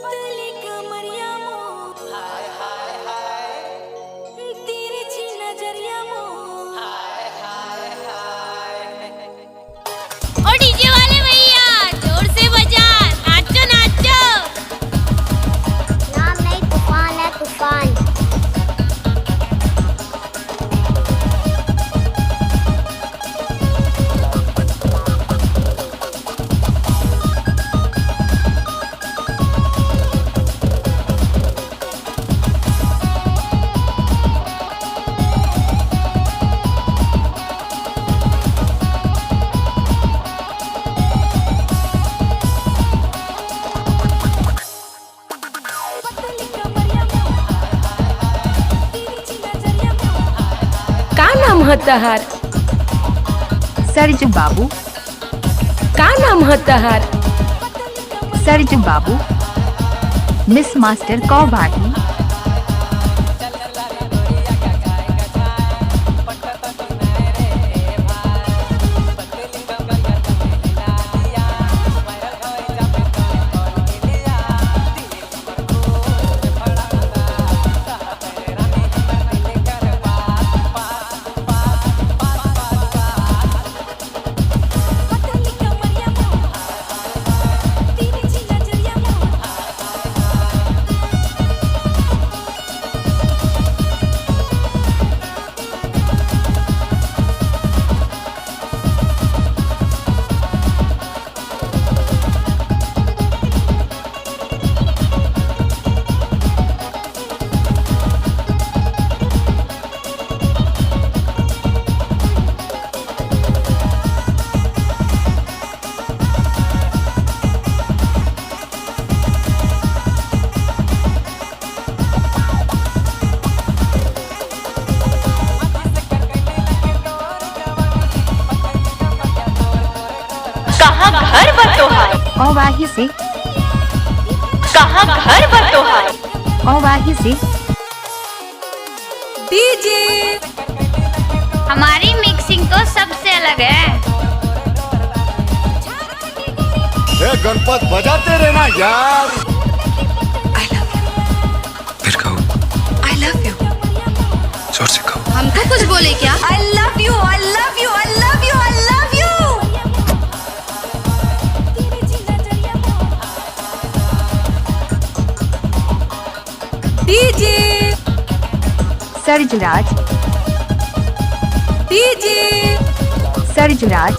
पतली कमरिया मो हाय हाय हाय तिरछी नजरिया मो हाय हाय हाय। ओ डीजे वाले भैया जोर से बजा, नाचो नाचो। नाम नहीं तूफान है तूफान। का नाम है तहार? सरजू बाबू। का नाम है तहार? सरजू बाबू। Miss master Kaubhagi. कहाँ घर बतोहार, कौवाही से। कहाँ घर बतोहार। कौवाही से। डीजे हमारी मिक्सिंग तो सबसे अलग है। ए गणपत बजाते रहना यार। फिर कहो आई लव यू। जोर से कहो। हमको कुछ बोले क्या? I love you I love you I love you I love you. DJ Sarjuraj. DJ Sarjuraj.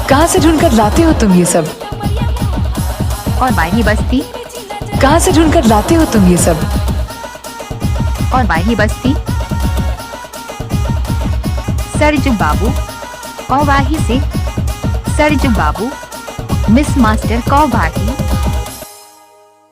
कहाँ से ढूंढकर लाते हो तुम ये सब? और बाही बस्ती। कहाँ से ढूंढकर लाते हो तुम ये सब? और बाही बस्ती। सरजू बाबू। कौवाही से। सरजू बाबू। Miss master कौभागी।